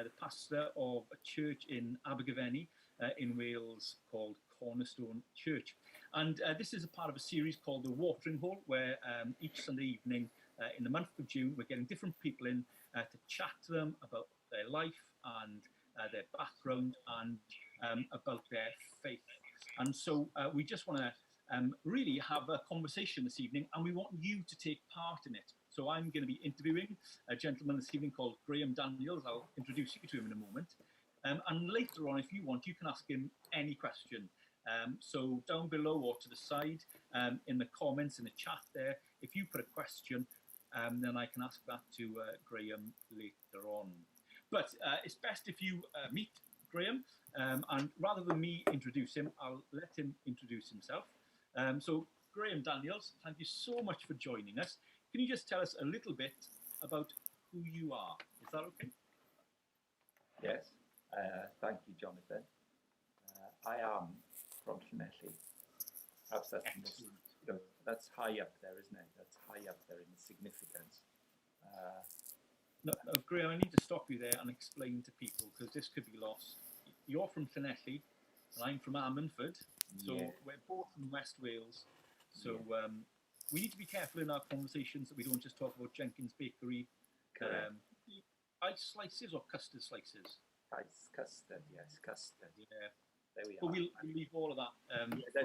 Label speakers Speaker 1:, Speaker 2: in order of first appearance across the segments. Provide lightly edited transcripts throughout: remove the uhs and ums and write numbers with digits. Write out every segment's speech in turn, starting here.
Speaker 1: the pastor of a church in Abergavenny in Wales called Cornerstone Church. And this is a part of a series called The Watering Hole, where each Sunday evening in the month of June, we're getting different people in to chat to them about their life and their background and about their faith. And so we just want to really have a conversation this evening, and we want you to take part in it. So I'm going to be interviewing a gentleman this evening called Graham Daniels. I'll introduce you to him in a moment. And later on, if you want, you can ask him any question. So down below or to the side, in the comments, in the chat there, if you put a question, then I can ask that to Graham later on. But it's best if you meet Graham, and rather than me introduce him, I'll let him introduce himself. So Graham Daniels, thank you so much for joining us. Can you just tell us a little bit about who you are? Is that okay?
Speaker 2: Yes, thank you, Jonathan. I am from Llanelli. Perhaps that's, that's high up there, isn't it? That's high up there in the significance.
Speaker 1: No, Graham, I need to stop you there and explain to people, because this could be lost. You're from Llanelli, and I'm from Ammanford, so we're both from West Wales. So we need to be careful in our conversations that we don't just talk about Jenkins Bakery. Ice slices or custard slices?
Speaker 2: Ice custard, yes, custard.
Speaker 1: Yeah.
Speaker 2: There we are.
Speaker 1: But we'll leave all of that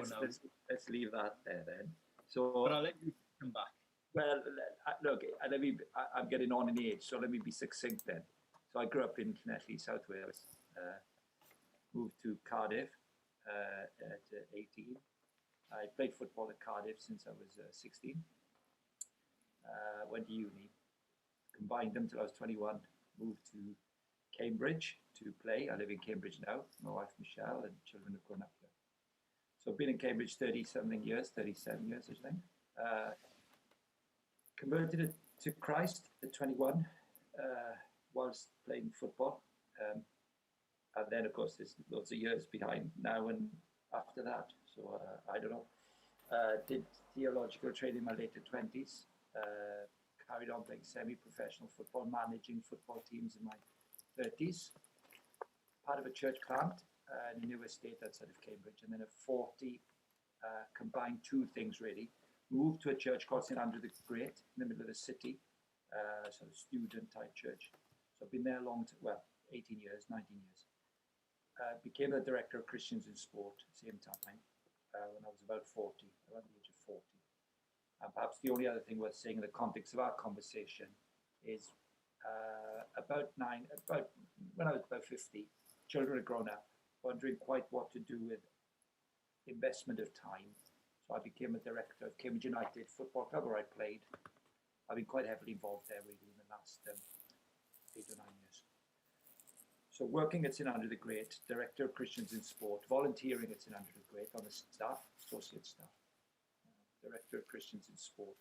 Speaker 1: for now.
Speaker 2: Let's leave that there then. So,
Speaker 1: but I'll let you come back.
Speaker 2: Well, look, I'm getting on in age, so let me be succinct then. So I grew up in Llanelli, South Wales, moved to Cardiff at 18. I played football at Cardiff since I was 16. Went to uni, combined them till I was 21, moved to Cambridge to play. I live in Cambridge now. My wife Michelle and children have grown up here. So I've been in Cambridge 37 years, I think. Converted to Christ at 21 whilst playing football. And then, of course, there's lots of years behind now and after that. So I don't know. Did theological training in my later 20s. Carried on playing semi-professional football, managing football teams in my 30s. Part of a church plant in a new estate outside of Cambridge. And then at 40, combined two things really. Moved to a church called St Andrew the Great in the middle of the city, sort of student-type church. So I've been there 18 years, 19 years. Became the director of Christians in Sport at the same time when I was about 40, around the age of 40. And perhaps the only other thing worth saying in the context of our conversation is when I was about 50, children had grown up, wondering quite what to do with investment of time. So I became a director of Cambridge United Football Club, where I played. I've been quite heavily involved there really in the last 8 or 9 years. So working at St Andrew the Great, director of Christians in Sport, volunteering at St Andrew the Great on the staff, associate staff, director of Christians in Sport,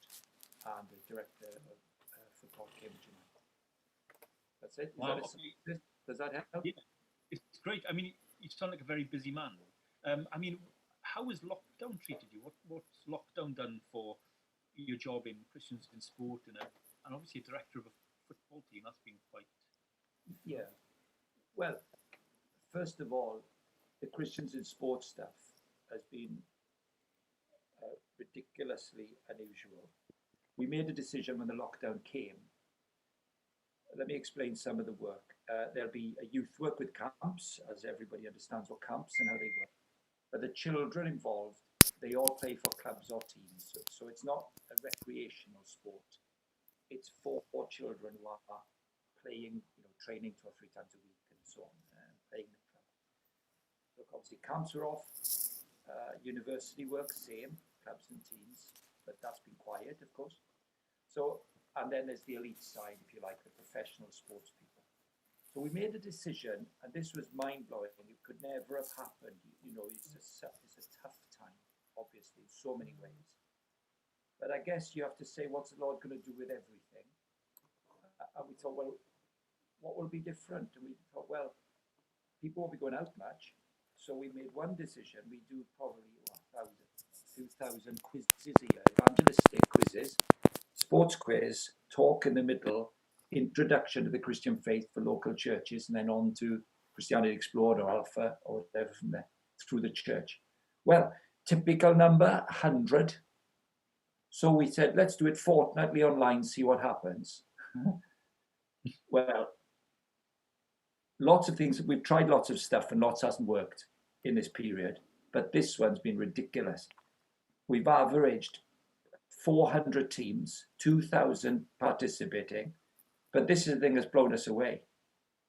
Speaker 2: and the director of football at Cambridge United. That's it.
Speaker 1: Wow.
Speaker 2: Does that help?
Speaker 1: Yeah, it's great. I mean, you sound like a very busy man. I mean, how has lockdown treated you? What's lockdown done for your job in Christians in Sport and obviously a director of a football team? That's been quite...
Speaker 2: Yeah. Well, first of all, the Christians in Sport stuff has been ridiculously unusual. We made a decision when the lockdown came. Let me explain some of the work. There'll be a youth work with camps, as everybody understands what camps and how they work. But the children involved, they all play for clubs or teams. So it's not a recreational sport. It's for children who are playing, training 2 or 3 times a week and so on, and playing the club. Look, obviously camps are off. University work, same, clubs and teams, but that's been quiet, of course. So, and then there's the elite side, if you like, the professional sports people. So we made a decision, and this was mind-blowing. It could never have happened. It's a tough time, obviously, in so many ways. But I guess you have to say, what's the Lord going to do with everything? And we thought, well, what will be different? And we thought, well, people won't be going out much. So we made one decision. We do probably 2,000 quizzes a year, evangelistic quizzes, sports quiz, talk in the middle, introduction to the Christian faith for local churches, and then on to Christianity Explored or Alpha or whatever from there through the church. Well, typical number 100. So we said, let's do it fortnightly online, see what happens. Well, lots of things, we've tried lots of stuff and lots hasn't worked in this period, but this one's been ridiculous. We've averaged 400 teams, 2,000 participating, but this is the thing that's blown us away.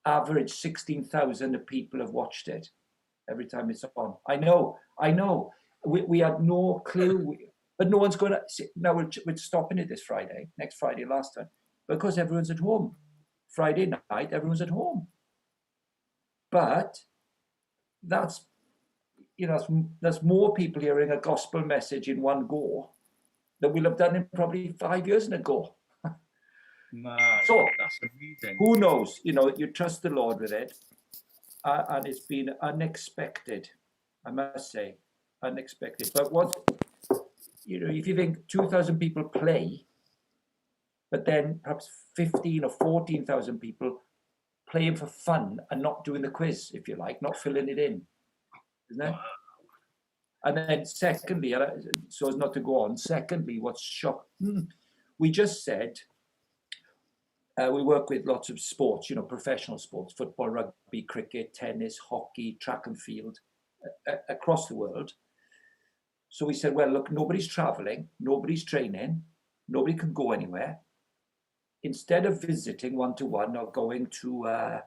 Speaker 2: Average 16,000 people have watched it every time it's on. I know. We had no clue, but no one's going to, now we're stopping it this Friday, next Friday, last time, because everyone's at home. Friday night, everyone's at home. But that's, there's more people hearing a gospel message in one go than we'll have done in probably 5 years ago.
Speaker 1: Man,
Speaker 2: so
Speaker 1: that's amazing.
Speaker 2: Who knows? You trust the Lord with it, and it's been unexpected, I must say, unexpected. But what, if you think 2,000 people play, but then perhaps 15 or 14,000 people playing for fun and not doing the quiz, if you like, not filling it in, isn't it? And then secondly, so as not to go on, secondly, what's shocking, we just said, we work with lots of sports, professional sports, football, rugby, cricket, tennis, hockey, track and field, across the world. So we said, well, look, nobody's traveling, nobody's training, nobody can go anywhere. Instead of visiting one-to-one or going to a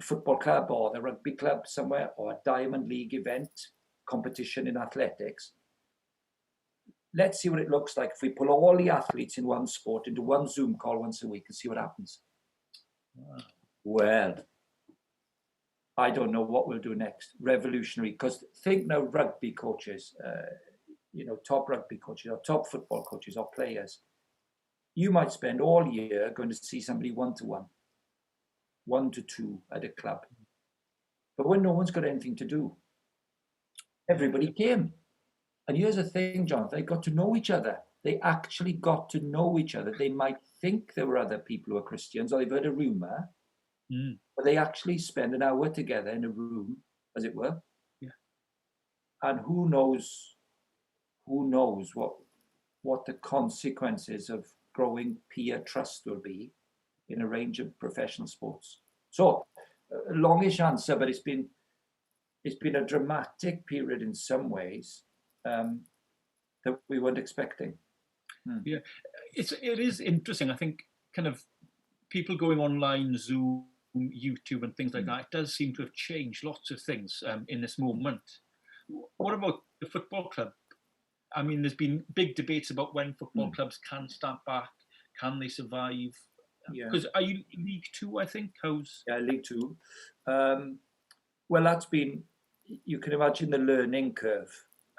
Speaker 2: football club or the rugby club somewhere or a Diamond League event, competition in athletics, let's see what it looks like if we pull all the athletes in one sport into one Zoom call once a week and see what happens. Wow. Well, I don't know what we'll do next. Revolutionary, because think now rugby coaches, top rugby coaches or top football coaches or players, you might spend all year going to see somebody one-to-one, 1-to-2 at a club. But when no one's got anything to do, everybody came. And here's the thing, John, they got to know each other. They actually got to know each other. They might think there were other people who are Christians or they've heard a rumor, but they actually spend an hour together in a room, as it were.
Speaker 1: Yeah.
Speaker 2: And who knows what the consequences of growing peer trust will be in a range of professional sports. So, longish answer, but it's been a dramatic period in some ways that we weren't expecting.
Speaker 1: Yeah, it is interesting. I think kind of people going online, Zoom, YouTube, and things like that, it does seem to have changed lots of things in this moment. What about the football club? I mean, there's been big debates about when football clubs can start back. Can they survive?
Speaker 2: Yeah.
Speaker 1: Because are you League Two, I think?
Speaker 2: Yeah, League Two. Well, that's been, you can imagine the learning curve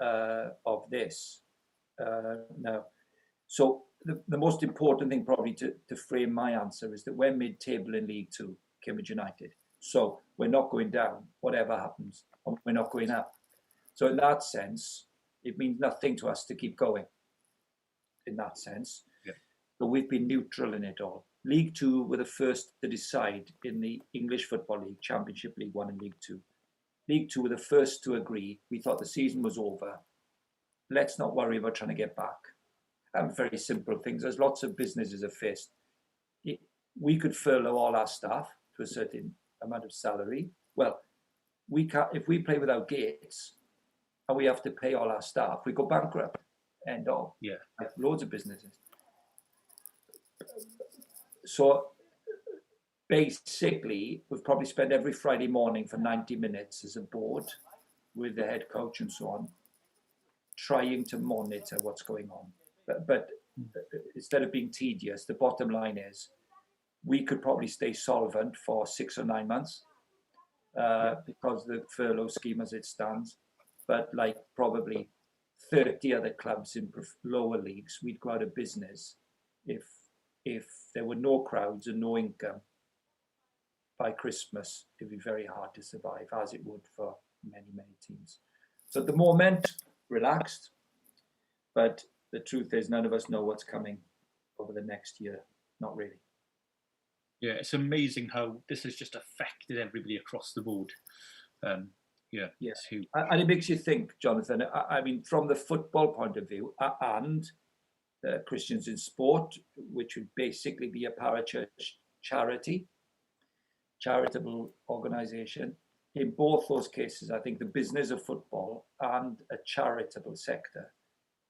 Speaker 2: of this now. So the most important thing probably to frame my answer is that we're mid-table in League Two, Cambridge United. So we're not going down, whatever happens, and we're not going up. So in that sense, it means nothing to us to keep going, in that sense.
Speaker 1: Yeah.
Speaker 2: So we've been neutral in it all. League Two were the first to decide in the English Football League, Championship, League One and League Two. League Two were the first to agree. We thought the season was over. Let's not worry about trying to get back. Very simple things. There's lots of businesses have faced. We could furlough all our staff to a certain amount of salary. Well, we can't, if we play without gates and we have to pay all our staff, we go bankrupt. End of.
Speaker 1: Yeah.
Speaker 2: Like loads of businesses. So basically, we've probably spent every Friday morning for 90 minutes as a board with the head coach and so on, trying to monitor what's going on. But instead of being tedious, the bottom line is we could probably stay solvent for 6 or 9 months because the furlough scheme as it stands. But like probably 30 other clubs in lower leagues, we'd go out of business if there were no crowds and no income. By Christmas, it'd be very hard to survive, as it would for many, many teams. So at the moment, relaxed, but the truth is none of us know what's coming over the next year. Not really.
Speaker 1: Yeah, it's amazing how this has just affected everybody across the board. Yeah,
Speaker 2: Yeah.
Speaker 1: it's huge.
Speaker 2: And it makes you think, Jonathan, I mean, from the football point of view, and Christians in Sport, which would basically be a parachurch charity, charitable organisation. In both those cases, I think the business of football and a charitable sector,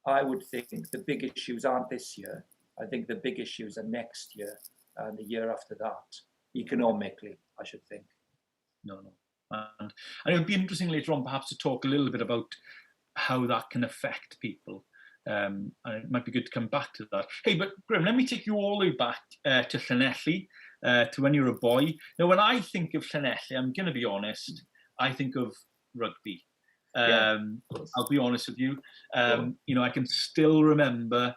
Speaker 2: I would think the big issues aren't this year. I think the big issues are next year and the year after that, economically, I should think.
Speaker 1: No. And it would be interesting later on perhaps to talk a little bit about how that can affect people. And it might be good to come back to that. Hey, but Graham, let me take you all the way back to Llanelli, to when you were a boy. Now, when I think of Llanelli, I'm going to be honest, I think of rugby. I'll be honest with you. I can still remember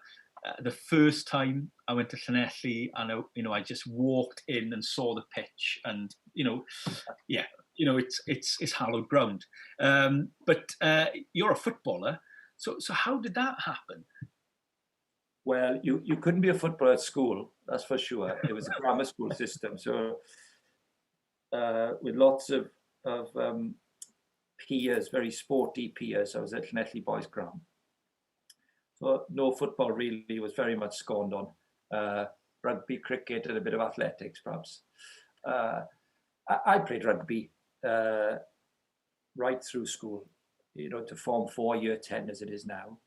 Speaker 1: the first time I went to Llanelli, and I just walked in and saw the pitch, and it's hallowed ground. But you're a footballer, so how did that happen?
Speaker 2: Well, you couldn't be a footballer at school, that's for sure. It was a grammar school system, so with lots of peers, very sporty peers. I was at Llanelli Boys Ground. So no football really, was very much scorned on. Rugby, cricket, and a bit of athletics, perhaps. I played rugby right through school, to Form 4, Year 10 as it is now.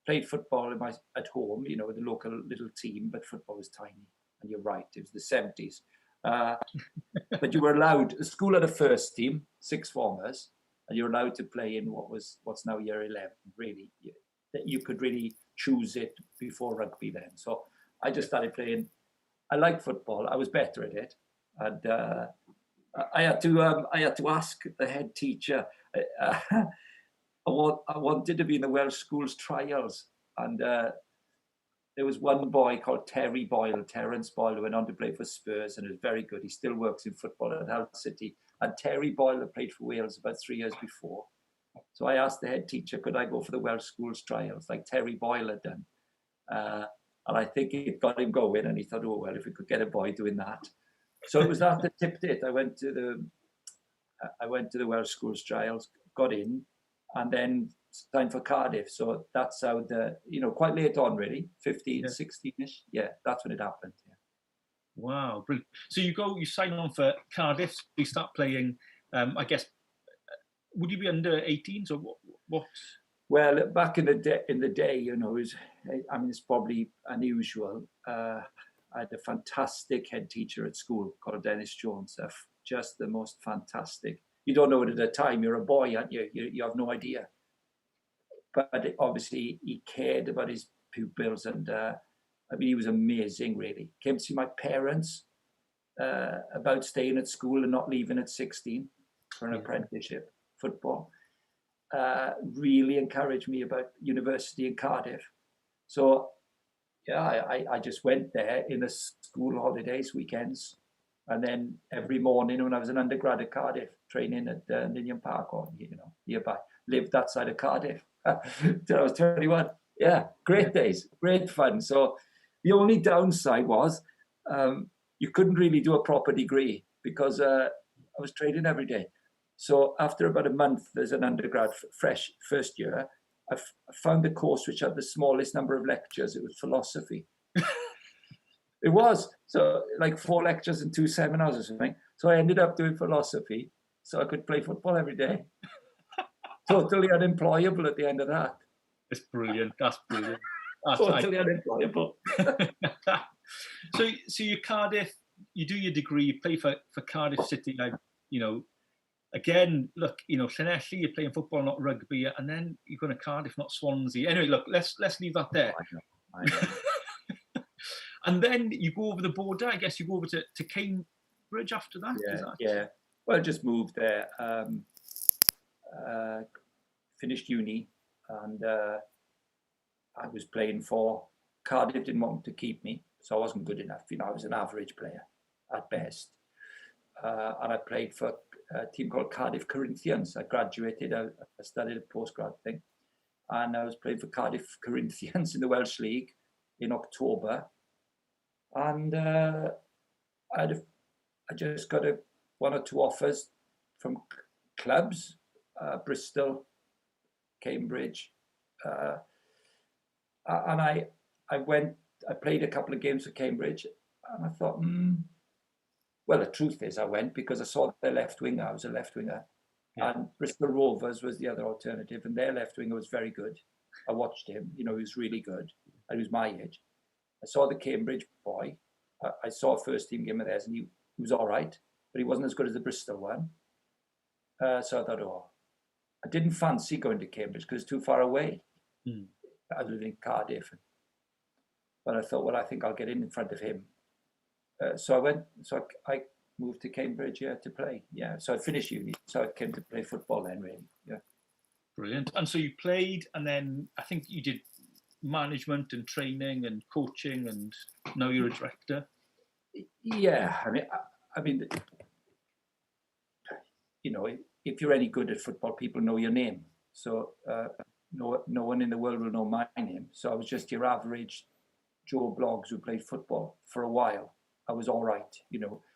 Speaker 2: Played football at home, with the local little team, but football was tiny. And you're right, it was the 70s. But you were allowed, the school had a first team, 6 formers, and you're allowed to play in what's now Year 11, really. You could really choose it before rugby then. So I just started playing. I liked football. I was better at it. And I had to ask the head teacher. I wanted to be in the Welsh Schools trials, and there was one boy called Terence Boyle, who went on to play for Spurs and is very good. He still works in football at Hull City. And Terry Boyle had played for Wales about 3 years before. So I asked the head teacher, could I go for the Welsh Schools trials like Terry Boyle had done? And I think it got him going, and he thought, oh, well, if we could get a boy doing that. So it was that that tipped it. I went to the Welsh Schools trials, got in, and then signed for Cardiff. So that's how quite late on, really, 15, 16-ish. Yeah, that's when it happened. Yeah.
Speaker 1: Wow, brilliant. So you sign on for Cardiff, you start playing, I guess, would you be under 18s or what?
Speaker 2: Well, back in the day, it's probably unusual. I had a fantastic head teacher at school called Dennis Jones, just the most fantastic. You don't know it at the time, you're a boy, aren't you? You have no idea. But obviously he cared about his pupils, and he was amazing, really. Came to see my parents about staying at school and not leaving at 16 for an apprenticeship, football. Really encouraged me about university in Cardiff. So, yeah, I just went there in the school holidays, weekends, and then every morning when I was an undergrad at Cardiff, training at Ninian Park or nearby, lived that side of Cardiff till I was 21. Yeah, great days, great fun. So the only downside was you couldn't really do a proper degree because I was training every day. So after about a month as an undergrad, fresh first year, I found the course which had the smallest number of lectures. It was philosophy. It was. So like 4 lectures and 2 seminars or something. So I ended up doing philosophy so I could play football every day. Totally unemployable at the end of that.
Speaker 1: It's brilliant. That's brilliant.
Speaker 2: Totally unemployable.
Speaker 1: So you Cardiff, you do your degree, you play for Cardiff City, again, look, Llanelli, you're playing football, not rugby, and then you're going to Cardiff, not Swansea. Anyway, look, let's leave that there.
Speaker 2: I know.
Speaker 1: And then you go over the border. I guess you go over to Cambridge after that.
Speaker 2: Yeah. Well, just moved there. Finished uni, and I was playing for Cardiff. Didn't want to keep me, so I wasn't good enough. I was an average player at best, and I played for a team called Cardiff Corinthians. I graduated. I studied a postgrad thing, and I was playing for Cardiff Corinthians in the Welsh League in October. And I just got one or two offers from clubs, Bristol, Cambridge, and I played a couple of games for Cambridge, and I thought, well, the truth is I went because I saw their left winger. I was a left winger. Yeah. And Bristol Rovers was the other alternative, and their left winger was very good. I watched him, he was really good. And he was my age. I saw the Cambridge boy. I saw a first team game of theirs, and he was all right, but he wasn't as good as the Bristol one. So I thought, I didn't fancy going to Cambridge because it's too far away. I was living in Cardiff. But I thought, well, I think I'll get in front of him. So I moved to Cambridge, to play. Yeah, so I finished uni. So I came to play football then, really. Yeah.
Speaker 1: Brilliant. And so you played, and then I think you did management and training and coaching, and now you're a director.
Speaker 2: Yeah, I mean, if you're any good at football, people know your name. So no one in the world will know my name. So I was just your average Joe Bloggs who played football for a while. I was all right,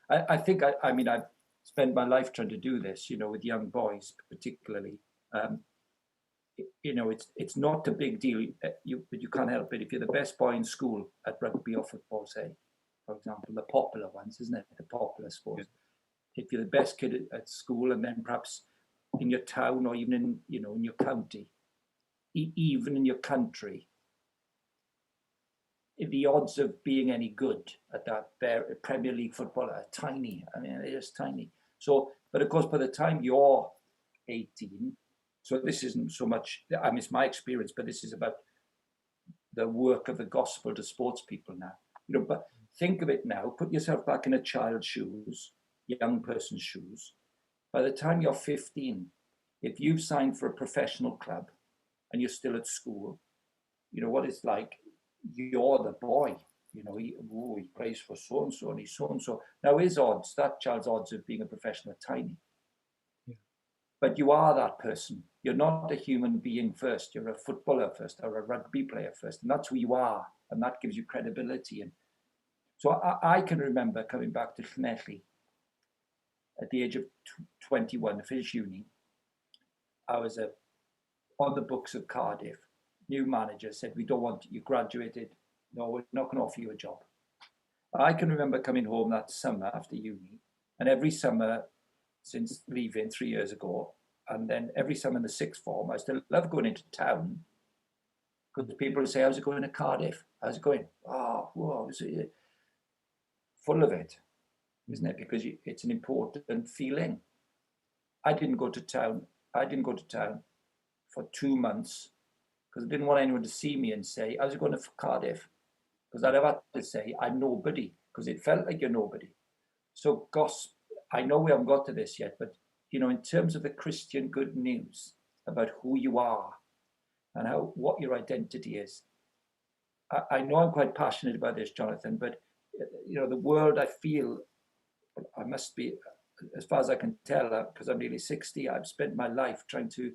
Speaker 2: I think I've spent my life trying to do this, with young boys particularly. It's not a big deal, but you can't help it. If you're the best boy in school at rugby or football, say, for example, the popular ones, isn't it? The popular sports. Yeah. If you're the best kid at school, and then perhaps in your town or even in your county, even in your country, the odds of being any good at that Premier League football are tiny. They're just tiny. So, but of course, by the time you're 18, so this isn't so much, it's my experience, but this is about the work of the gospel to sports people now. But think of it now, put yourself back in a child's shoes, young person's shoes. By the time you're 15, if you've signed for a professional club and you're still at school, what it's like, you're the boy, he plays for so-and-so and he's so-and-so. Now that child's odds of being a professional are tiny. Yeah. But you are that person. You're not a human being first. You're a footballer first or a rugby player first. And that's who you are. And that gives you credibility. And so I can remember coming back to Llanelli at the age of 21 to finish uni. I was on the books of Cardiff. New manager said, we don't want you graduated. No, we're not going to offer you a job. I can remember coming home that summer after uni, and every summer since leaving 3 years ago, and then every summer in the sixth form, I still love going into town because people would say, how's it going to Cardiff? How's it going? Oh, whoa, full of it, isn't it? Because it's an important feeling. I didn't go to town for 2 months because I didn't want anyone to see me and say, how's it going to Cardiff? Because I'd have had to say, I'm nobody, because it felt like you're nobody. So I know we haven't got to this yet, but, in terms of the Christian good news about who you are and what your identity is, I know I'm quite passionate about this, Jonathan, but, the world, I feel, I must be, as far as I can tell, because I'm nearly 60, I've spent my life trying to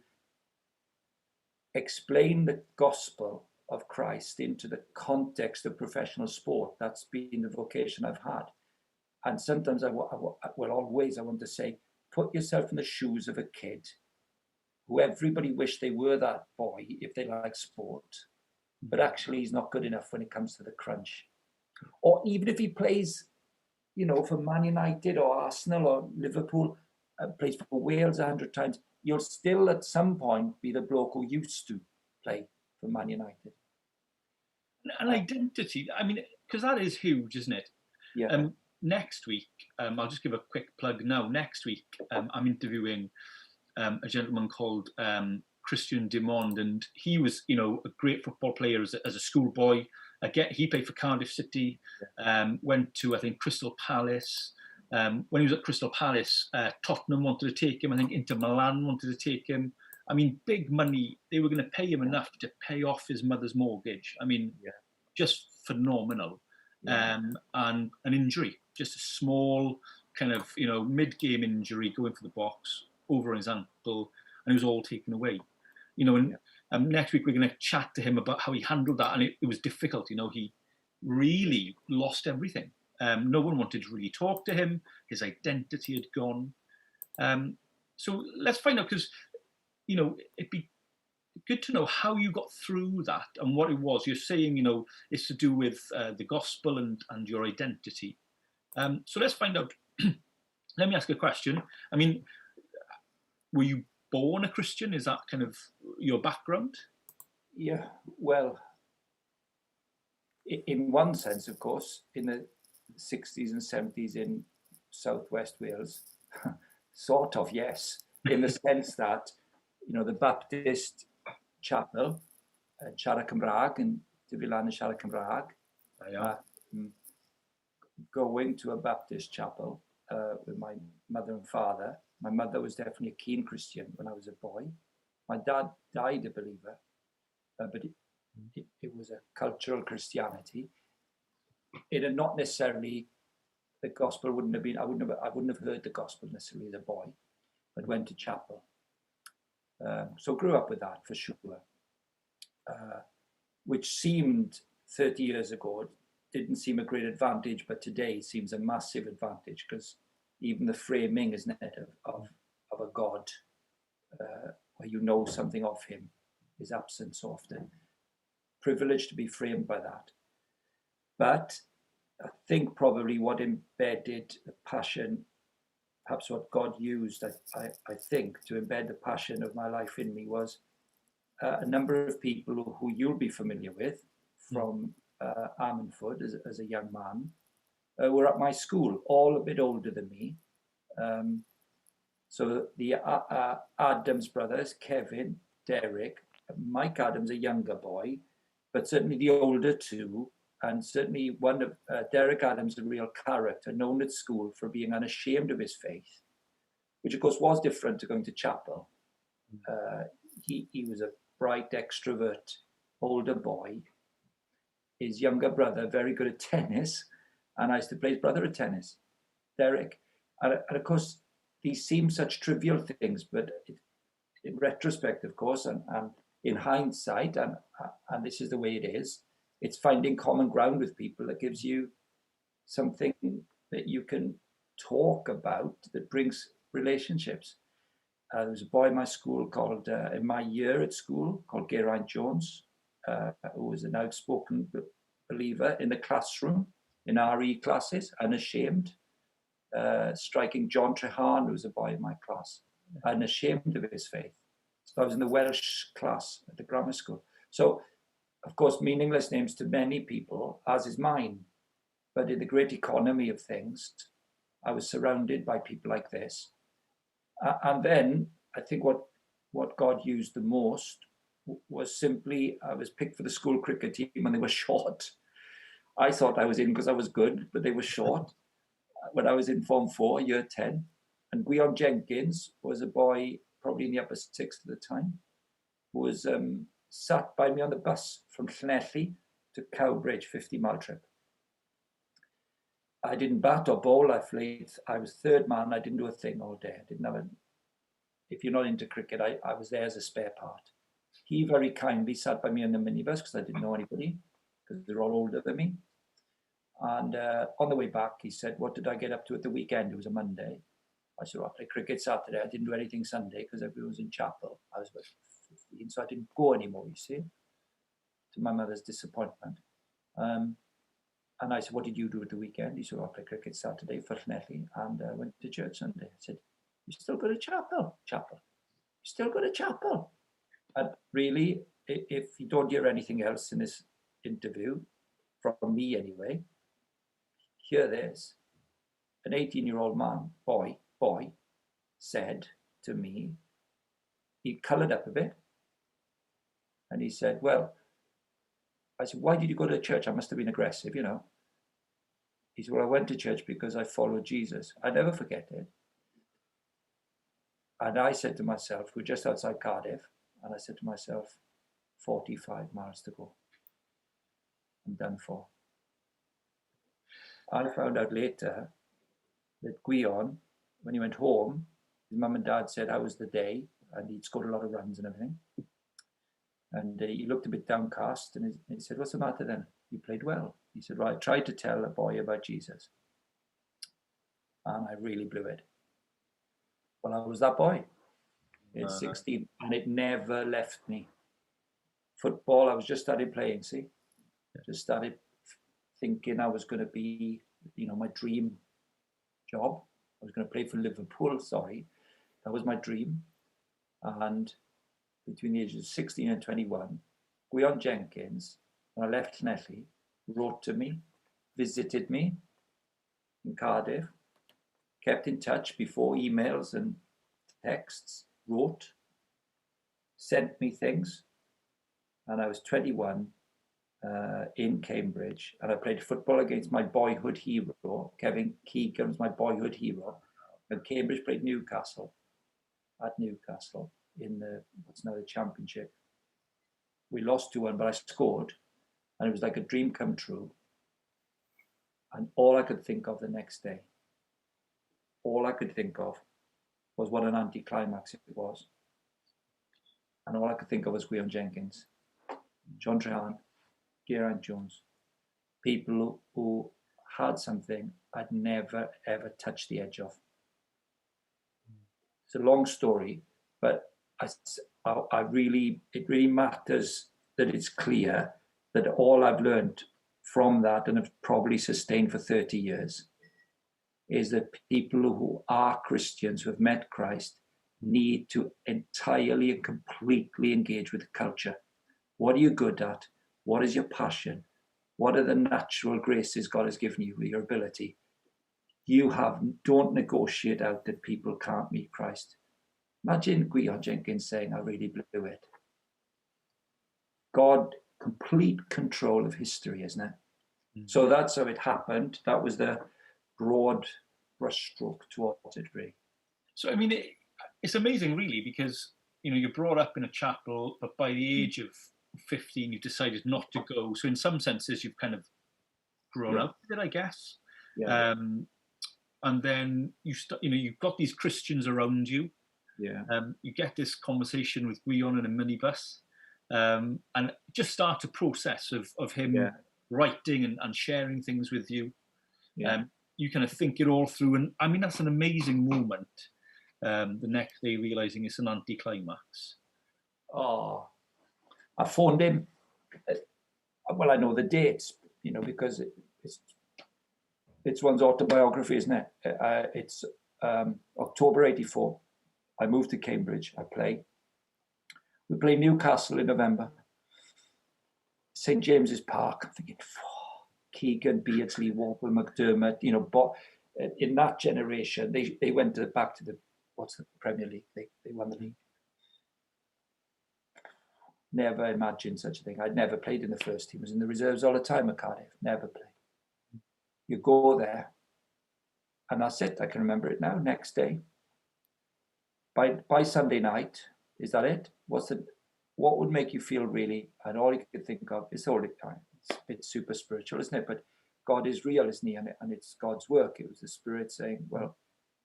Speaker 2: explain the gospel of Christ into the context of professional sport. That's been the vocation I've had. And sometimes always I want to say, put yourself in the shoes of a kid who everybody wished they were that boy if they like sport, but actually he's not good enough when it comes to the crunch. Or even if he plays, for Man United or Arsenal or Liverpool, plays for Wales 100 times, you'll still at some point be the bloke who used to play for Man United.
Speaker 1: An identity, because that is huge, isn't it?
Speaker 2: Yeah.
Speaker 1: Next week, I'll just give a quick plug now. Next week, I'm interviewing a gentleman called Christian Dimond, and he was, a great football player as a schoolboy. Again, he played for Cardiff City, went to, I think, Crystal Palace. When he was at Crystal Palace, Tottenham wanted to take him. I think Inter Milan wanted to take him. Big money. They were going to pay him enough to pay off his mother's mortgage. Just phenomenal. Yeah. And an injury, just a small kind of, mid-game injury going for the box over his ankle, and it was all taken away. Next week we're going to chat to him about how he handled that, and it was difficult. He really lost everything. No one wanted to really talk to him. His identity had gone. So let's find out, because it'd be good to know how you got through that and what it was. You're saying, it's to do with the gospel and your identity. So let's find out. Let me ask a question. I mean, were you born a Christian? Is that kind of your background?
Speaker 2: Yeah, well, in one sense, of course, in the 60s and 70s in southwest Wales, sort of, yes, in the sense that, the Baptist chapel, Siarad Cymraeg, and Difylan and Siarad Cymraeg, going to a Baptist chapel with my mother and father. My mother was definitely a keen Christian when I was a boy. My dad died a believer, but it was a cultural Christianity. It had not necessarily, the gospel wouldn't have been, I wouldn't have heard the gospel necessarily as a boy, but went to chapel. So grew up with that for sure, which seemed 30 years ago, didn't seem a great advantage, but today seems a massive advantage, because even the framing, isn't it, of a God, where you know something of him, is absent so often. Privileged to be framed by that. But I think probably what embedded the passion, perhaps what God used, I think, to embed the passion of my life in me was a number of people who you'll be familiar with from Ammanford as a young man, were at my school, all a bit older than me. So the Adams brothers, Kevin, Derek, Mike Adams, a younger boy, but certainly the older two, and certainly one of Derek Adams, a real character, known at school for being unashamed of his faith, which of course was different to going to chapel. He was a bright, extrovert, older boy. His younger brother, very good at tennis, and I used to play his brother at tennis, Derek. And of course, these seem such trivial things, but in retrospect, of course, and in hindsight, and this is the way it is, it's finding common ground with people that gives you something that you can talk about that brings relationships. There was a boy in my school called, in my year at school, called Geraint Jones, who was an outspoken believer in the classroom, in RE classes, unashamed, striking John Treharn, who was a boy in my class, unashamed of his faith. So I was in the Welsh class at the grammar school. So, of course, meaningless names to many people, as is mine. But in the great economy of things, I was surrounded by people like this. And then I think what God used the most was simply, I was picked for the school cricket team and they were short. I thought I was in because I was good, but they were short. When I was in Form 4, Year 10, and Gwion Jenkins was a boy, probably in the upper sixth at the time, who was sat by me on the bus from Llanelli to Cowbridge, 50-mile trip. I didn't bat or bowl, I was third man, I didn't do a thing all day. I didn't have if you're not into cricket, I was there as a spare part. He very kindly sat by me in the minibus because I didn't know anybody, because they're all older than me. And on the way back, he said, what did I get up to at the weekend? It was a Monday. I said, well, I played cricket Saturday. I didn't do anything Sunday because everyone was in chapel. I was about 15, so I didn't go anymore, you see, to my mother's disappointment. And I said, what did you do at the weekend? He said, well, I played cricket Saturday for Llanelli and went to church Sunday. I said, you still go to chapel? Chapel. You still go to chapel? And really, if you don't hear anything else in this interview, from me anyway, hear this. An 18-year-old man, boy, said to me, he coloured up a bit, and he said, well, I said, why did you go to church? I must have been aggressive, you know. He said, well, I went to church because I followed Jesus. I never forget it. And I said to myself, we're just outside Cardiff, and I said to myself, 45 miles to go. I'm done for. I found out later that Gwion, when he went home, his mum and dad said, how was the day? And he'd scored a lot of runs and everything. And he looked a bit downcast, and he said, what's the matter then? You played well. He said, right, try to tell a boy about Jesus. And I really blew it. Well, I was that boy at 16, and it never left me. Football, I was just started playing, see? Just started thinking I was going to be, my dream job. I was going to play for Liverpool, sorry. That was my dream. And between the ages of 16 and 21, Gwion Jenkins, when I left Llanelli, wrote to me, visited me in Cardiff, kept in touch before emails and texts, wrote, sent me things. And I was 21 in Cambridge, and I played football against my boyhood hero. Kevin Keegan was my boyhood hero. And Cambridge played Newcastle, at Newcastle, in what's now the Championship. We lost 2-1, but I scored, and it was like a dream come true. And all I could think of the next day, all I could think of was what an anticlimax it was. And all I could think of was Gwion Jenkins, John Treharne, Geraint Jones, people who had something I'd never, ever touched the edge of. It's a long story, but it really matters that it's clear that all I've learned from that, and have probably sustained for 30 years, is that people who are Christians, who have met Christ, need to entirely and completely engage with the culture. What are you good at? What is your passion? What are the natural graces God has given you with your ability? Don't negotiate out that people can't meet Christ. Imagine Gwion Jenkins saying, I really blew it. God, complete control of history, isn't it? Mm-hmm. So that's how it happened. That was the broad brushstroke towards it, really.
Speaker 1: So, I mean, it's amazing, really, because, you're brought up in a chapel, but by the age of 15, you decided not to go. So in some senses, you've kind of grown up with it, I guess.
Speaker 2: Yeah.
Speaker 1: And then you've got these Christians around you.
Speaker 2: Yeah.
Speaker 1: You get this conversation with Gwion in a minibus, and just start a process of him writing and sharing things with you.
Speaker 2: Yeah.
Speaker 1: You kind of think it all through, and I mean that's an amazing moment. The next day, realizing it's an anticlimax.
Speaker 2: Oh, I phoned him. Well, I know the dates, because it's one's autobiography, isn't it? It's October '84. I moved to Cambridge. We play Newcastle in November. St. James's Park. I'm thinking, Keegan, Beardsley, Whortle, McDermott. In that generation, they went back to the Premier League. They won the league. Never imagined such a thing. I'd never played in the first team. I was in the reserves all the time at Cardiff. Never played. You go there, and that's it. I can remember it now. Next day, by Sunday night, is that it? What would make you feel really? And all you could think of is it's a bit super spiritual, isn't it? But God is real, isn't He? And it's God's work. It was the Spirit saying, "Well,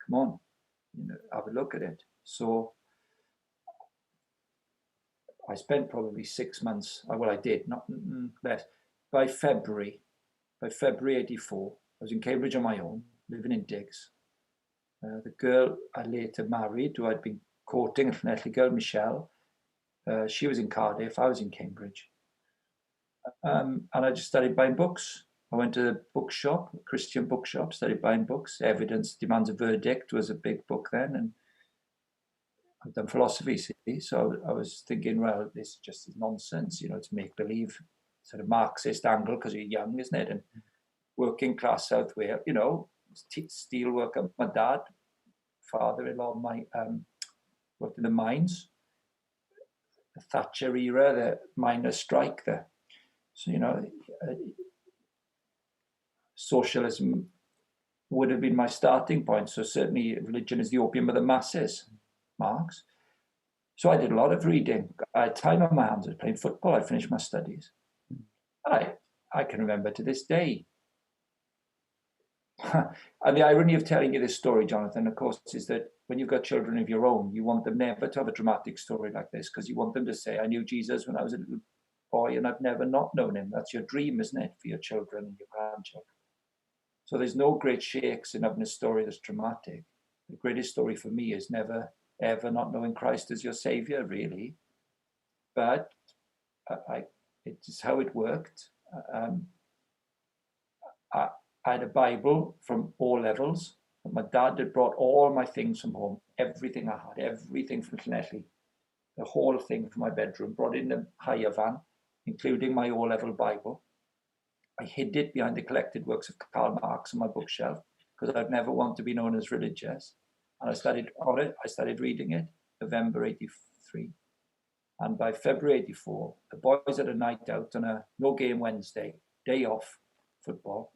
Speaker 2: come on, have a look at it." So I spent probably 6 months. Well, I did, not less. By February '84, I was in Cambridge on my own, living in digs. The girl I later married, who I'd been courting, a Llanelli girl, Michelle, she was in Cardiff, I was in Cambridge. And I just started buying books. I went to the bookshop, a Christian bookshop, started buying books. Evidence Demands a Verdict was a big book then, and I've done philosophy, see? So I was thinking, well, this just is nonsense, it's make-believe, sort of Marxist angle, because you're young, isn't it? And working class South Wales, steel worker. My dad, father-in-law, worked in the mines, the Thatcher era, the miners' strike there. So, socialism would have been my starting point. So certainly religion is the opium of the masses, Marx. So I did a lot of reading. I had time on my hands. I was playing football. I finished my studies. I can remember to this day. And the irony of telling you this story, Jonathan, of course, is that when you've got children of your own, you want them never to have a dramatic story like this, because you want them to say, I knew Jesus when I was a little boy and I've never not known him. That's your dream, isn't it, for your children and your grandchildren? So there's no great shakes in having a story that's traumatic. The greatest story for me is never, ever not knowing Christ as your savior, really. But it's how it worked. I had a Bible from all levels. My dad had brought all my things from home, everything I had, everything from Llanelli, the whole thing from my bedroom, brought in the hire van, including my O-level Bible. I hid it behind the collected works of Karl Marx on my bookshelf because I'd never want to be known as religious. And I started reading it, November 83. And by February 84, the boys had a night out on a no game Wednesday, day off football.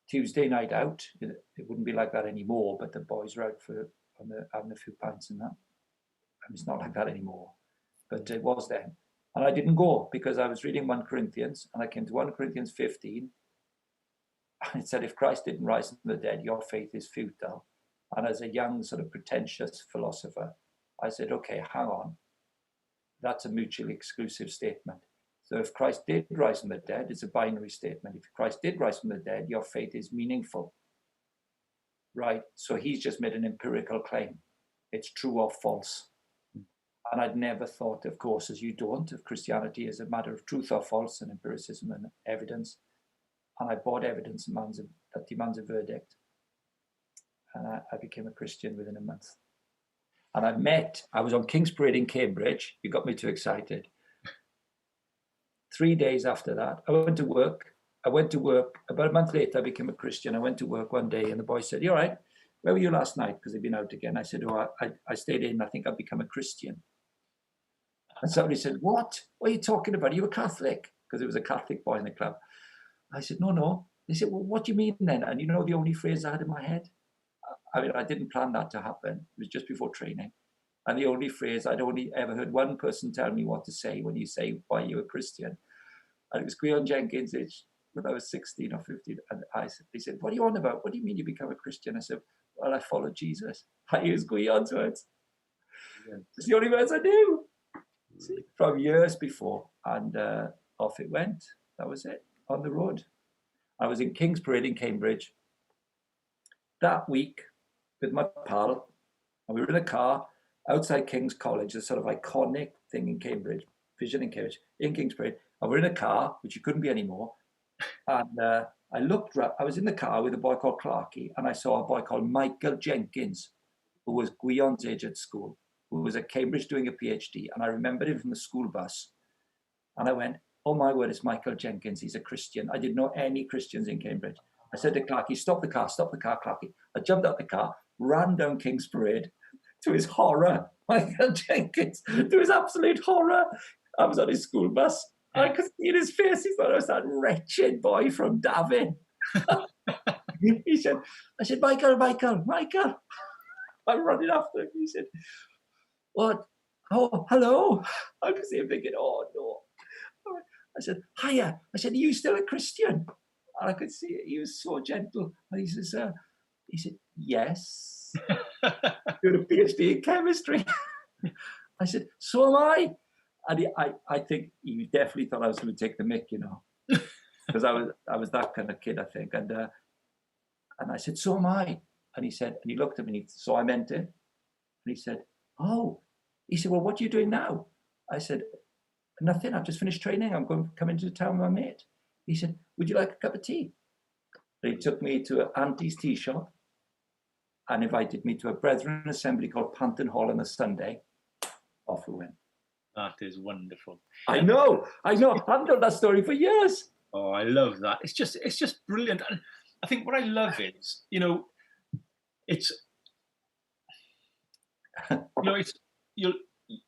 Speaker 2: Tuesday night out, it wouldn't be like that anymore, but the boys were out having a few pints and that. And it's not like that anymore, but it was then. And I didn't go because I was reading 1 Corinthians and I came to 1 Corinthians 15. And it said, if Christ didn't rise from the dead, your faith is futile. And as a young sort of pretentious philosopher, I said, okay, hang on. That's a mutually exclusive statement. So if Christ did rise from the dead, it's a binary statement. If Christ did rise from the dead, your faith is meaningful. Right? So he's just made an empirical claim. It's true or false. And I'd never thought, of course, as you don't, of Christianity as a matter of truth or false and empiricism and evidence. And I bought evidence that demands a verdict. And I became a Christian within a month. And I was on King's Parade in Cambridge. You got me too excited. 3 days after that, I went to work. About a month later, I became a Christian. I went to work one day and the boy said, you all right? Where were you last night? Because they'd been out again. I said, oh, I stayed in. I think I've become a Christian. And somebody said, what? What are you talking about? Are you a Catholic? Because there was a Catholic boy in the club. I said, no. They said, well, what do you mean then? And you know the only phrase I had in my head? I mean, I didn't plan that to happen. It was just before training. And the only phrase, I'd only ever heard one person tell me what to say when you say, why are you a Christian? And it was Gwion Jenkins, when I was 16 or 15. And they said, what are you on about? What do you mean you become a Christian? I said, well, I follow Jesus. I use Gwion's words. Yeah. It's the only words I knew. From years before. And off it went. That was it, on the road. I was in King's Parade in Cambridge that week with my pal. And we were in a car outside King's College, a sort of iconic thing in Cambridge, Vision in Cambridge, in King's Parade. And we're in a car, which you couldn't be anymore. And I was in the car with a boy called Clarkey, and I saw a boy called Michael Jenkins, who was Gwion's age at school, who was at Cambridge doing a PhD. And I remembered him from the school bus. And I went, oh my word, it's Michael Jenkins. He's a Christian. I didn't know any Christians in Cambridge. I said to Clarkey, stop the car, Clarkey. I jumped out the car, ran down King's Parade. To his horror, Michael Jenkins, to his absolute horror, I was on his school bus. I could see in his face, he thought I was that wretched boy from Davin. I said, Michael. I'm running after him. He said, what? Oh, hello. I could see him thinking, oh, no. I said, hiya. I said, are you still a Christian? And I could see it. He was so gentle. And he said, yes. Doing a PhD in chemistry. I said, so am I. And I think he definitely thought I was going to take the mick, because I was that kind of kid, I think. And I said, so am I. And he looked at me, so I meant it. And he said, oh. He said, well, what are you doing now? I said, nothing. I've just finished training. I'm going to come into town with my mate. He said, would you like a cup of tea? And he took me to an auntie's tea shop and invited me to a Brethren assembly called Panton Hall on a Sunday. Off we went.
Speaker 1: That is wonderful.
Speaker 2: I know. I've told that story for years.
Speaker 1: Oh, I love that. It's just brilliant. And I think what I love is, it's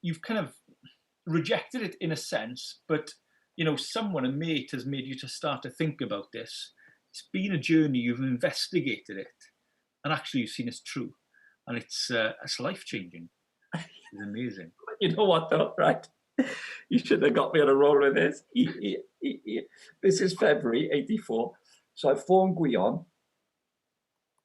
Speaker 1: you've kind of rejected it in a sense, but someone, a mate, has made you to start to think about this. It's been a journey. You've investigated it, and actually you've seen it's true, and it's life-changing. It's amazing.
Speaker 2: You know what though, right? You should have got me on a roll with this. This is February 84. So I phoned Gwion.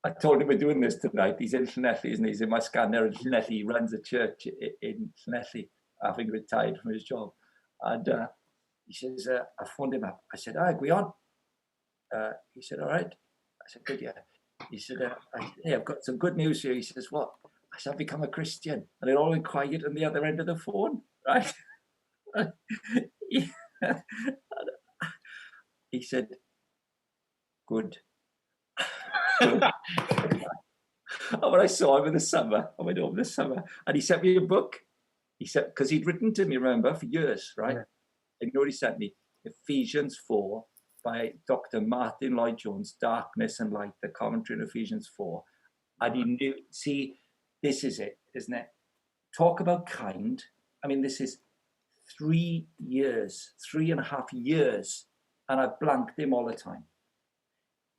Speaker 2: I told him we're doing this tonight. He's in Llanelli, isn't he? He's in my scanner in Llanelli. He runs a church in Llanelli, having retired from his job. And He says, I phoned him up. I said, all right, Gwion. He said, all right. I said, good, yeah. He said, I've got some good news here. He says, what? I said, I've become a Christian. And it all went quiet on the other end of the phone, right? He said, good. And when I saw him in the summer, I went over the summer, and he sent me a book. He said, because he'd written to me, remember, for years, right? Yeah. And you know what he sent me? Ephesians 4 by Dr. Martin Lloyd-Jones, Darkness and Light, the commentary on Ephesians 4. And he knew, see, this is it, isn't it? Talk about kind. I mean, this is 3 years, 3.5 years, and I've blanked him all the time.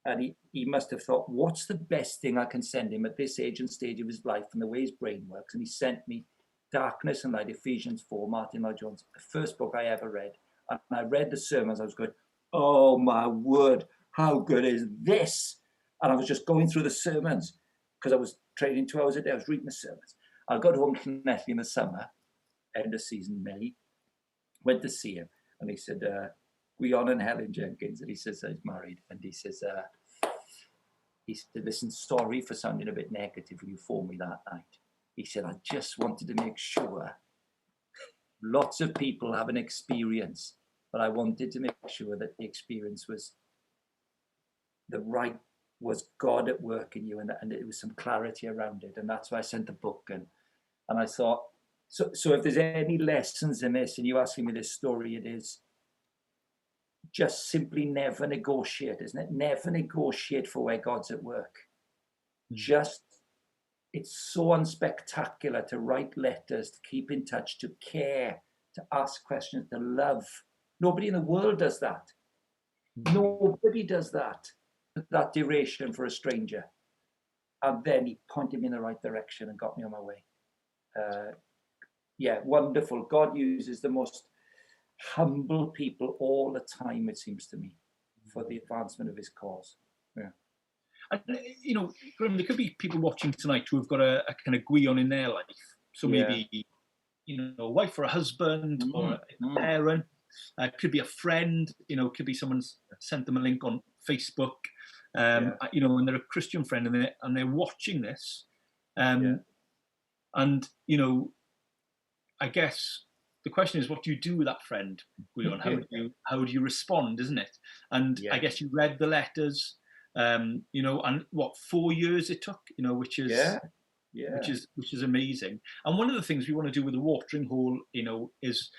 Speaker 2: And he must have thought, what's the best thing I can send him at this age and stage of his life and the way his brain works? And he sent me Darkness and Light, Ephesians 4, Martin Lloyd-Jones, the first book I ever read. And I read the sermons, I was going, oh my word, how good is this? And I was just going through the sermons because I was training 2 hours a day. I was reading the sermons. I got home to Nettie in the summer, end of season, May, went to see him. And he said, Gwion and Helen Jenkins. And he says, he's married. And he said, listen, sorry for sounding a bit negative when you phoned me that night. He said, I just wanted to make sure lots of people have an experience, but I wanted to make sure that the experience was was God at work in you, and there was some clarity around it. And that's why I sent the book. And I thought, so if there's any lessons in this, and you asking me this story, it is just simply never negotiate, isn't it? Never negotiate for where God's at work. Just, it's so unspectacular to write letters, to keep in touch, to care, to ask questions, to love. Nobody in the world does that. Nobody does that duration for a stranger. And then he pointed me in the right direction and got me on my way. Yeah, wonderful. God uses the most humble people all the time, it seems to me, for the advancement of his cause. Yeah.
Speaker 1: And, you know, Graham, there could be people watching tonight who have got a kind of Gwion in their life. So maybe, you know, a wife or a husband or a parent. Could be a friend, you know, could be someone's sent them a link on Facebook, you know, and they're a Christian friend and they're watching this. And, you know, I guess the question is, what do you do with that friend, Gwion? How do you respond, isn't it? And I guess you read the letters, you know, and what, 4 years it took, you know, which is which is amazing. And one of the things we want to do with the watering hole, you know, is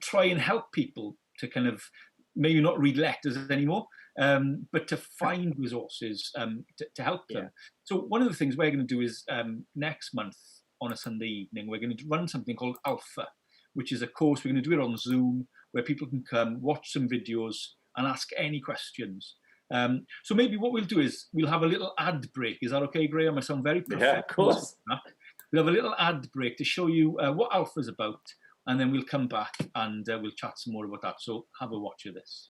Speaker 1: try and help people to kind of maybe not read letters anymore, but to find resources to help them. So one of the things we're going to do is next month on a Sunday evening, we're going to run something called Alpha, which is a course. We're going to do it on Zoom where people can come, watch some videos and ask any questions. So maybe what we'll do is we'll have a little ad break. Is that okay, Graham? I sound very professional.
Speaker 2: Yeah, of course.
Speaker 1: We'll have a little ad break to show you what Alpha is about, and then we'll come back and we'll chat some more about that. So have a watch of this.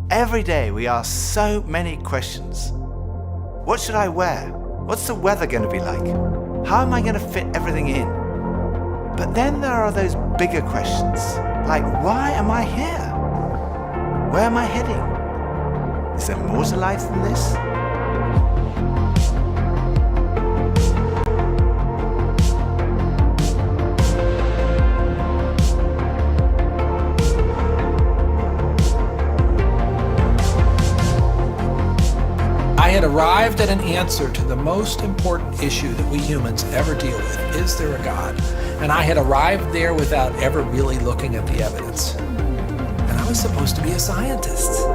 Speaker 3: Every day we ask so many questions. What should I wear? What's the weather going to be like? How am I going to fit everything in? But then there are those bigger questions, like why am I here? Where am I heading? Is there more to life than this?
Speaker 4: I had arrived at an answer to the most important issue that we humans ever deal with. Is there a God? And I had arrived there without ever really looking at the evidence. And I was supposed to be a scientist.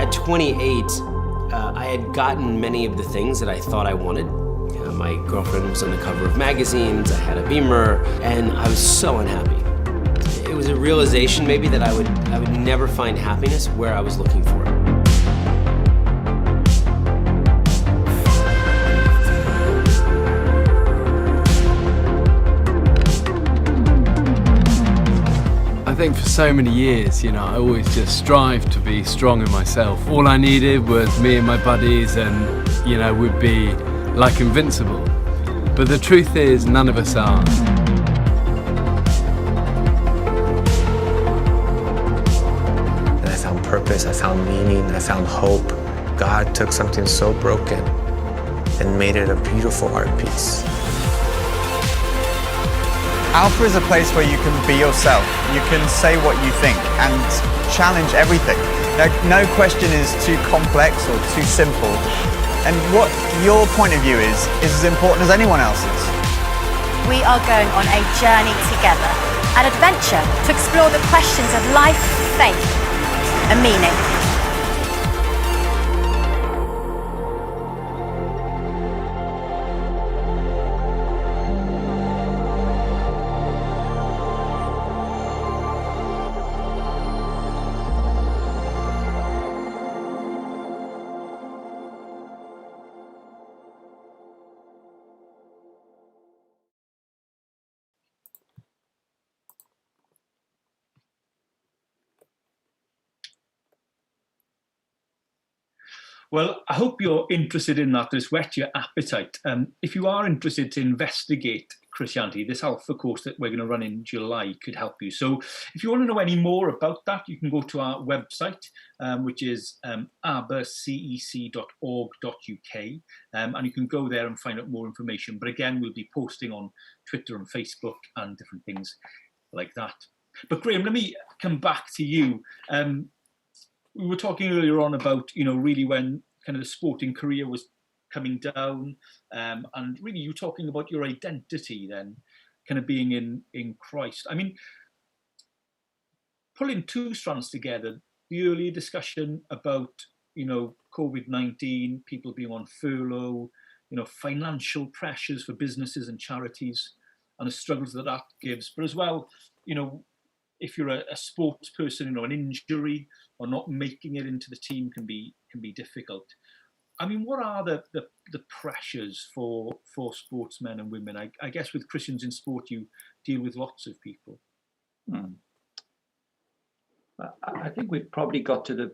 Speaker 5: At 28, I had gotten many of the things that I thought I wanted. My girlfriend was on the cover of magazines, I had a Beamer, and I was so unhappy. It was a realization maybe that I would never find happiness where I was looking for it.
Speaker 6: think for so many years, I always just strived to be strong in myself. All I needed was me and my buddies and, we'd be like invincible. But the truth is, none of us are.
Speaker 3: And I found purpose, I found meaning, I found hope. God took something so broken and made it a beautiful art piece.
Speaker 7: Alpha is a place where you can be yourself. You can say what you think and challenge everything. No question is too complex or too simple. And what your point of view is as important as anyone else's.
Speaker 8: We are going on a journey together, an adventure to explore the questions of life, faith, and meaning.
Speaker 1: Well, I hope you're interested in that. This whet your appetite. If you are interested to investigate Christianity, this Alpha course that we're going to run in July could help you. So if you want to know any more about that, you can go to our website, which is abacec.org.uk, and you can go there and find out more information. But again, we'll be posting on Twitter and Facebook and different things like that. But Graham, let me come back to you. We were talking earlier on about, really when kind of the sporting career was coming down, and really you talking about your identity then, kind of being in Christ. I mean, pulling two strands together, the earlier discussion about, COVID-19, people being on furlough, financial pressures for businesses and charities, and the struggles that gives, but as well, if you're a sports person, an injury or not making it into the team can be difficult. I mean, what are the pressures for sportsmen and women? I guess with Christians in sport, you deal with lots of people.
Speaker 2: I think we've probably got to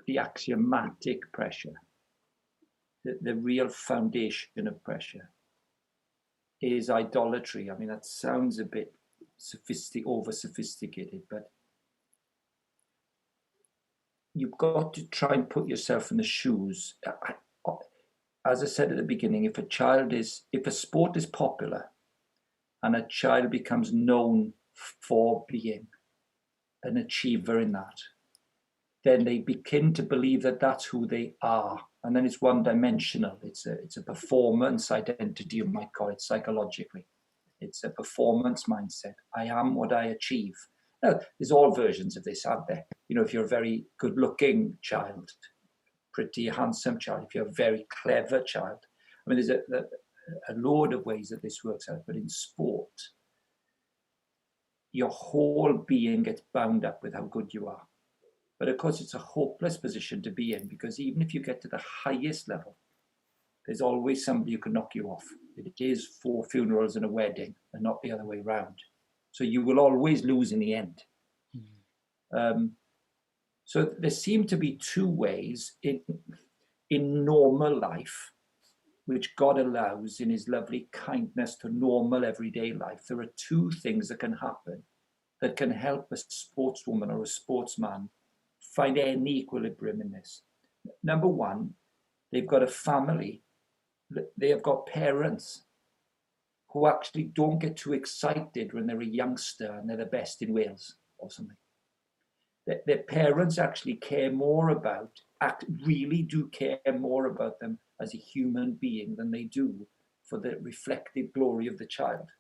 Speaker 2: the axiomatic pressure. The real foundation of pressure is idolatry. I mean, that sounds a bit over-sophisticated, but you've got to try and put yourself in the shoes. As I said at the beginning, if a sport is popular and a child becomes known for being an achiever in that, then they begin to believe that that's who they are. And then it's one-dimensional. It's a performance identity, you might call it psychologically. It's a performance mindset. I am what I achieve. Now, there's all versions of this, aren't there? If you're a very good-looking child, pretty handsome child, if you're a very clever child. I mean, there's a load of ways that this works out. But in sport, your whole being gets bound up with how good you are. But of course, it's a hopeless position to be in, because even if you get to the highest level, there's always somebody who can knock you off. It is 4 funerals and a wedding and not the other way around. So you will always lose in the end. So there seem to be 2 ways in normal life, which God allows in his lovely kindness to normal everyday life. There are 2 things that can happen that can help a sportswoman or a sportsman find any equilibrium in this. Number 1, they've got a family. They have got parents who actually don't get too excited when they're a youngster and they're the best in Wales or something. Their parents actually care more about, really do care more about them as a human being than they do for the reflected glory of the child.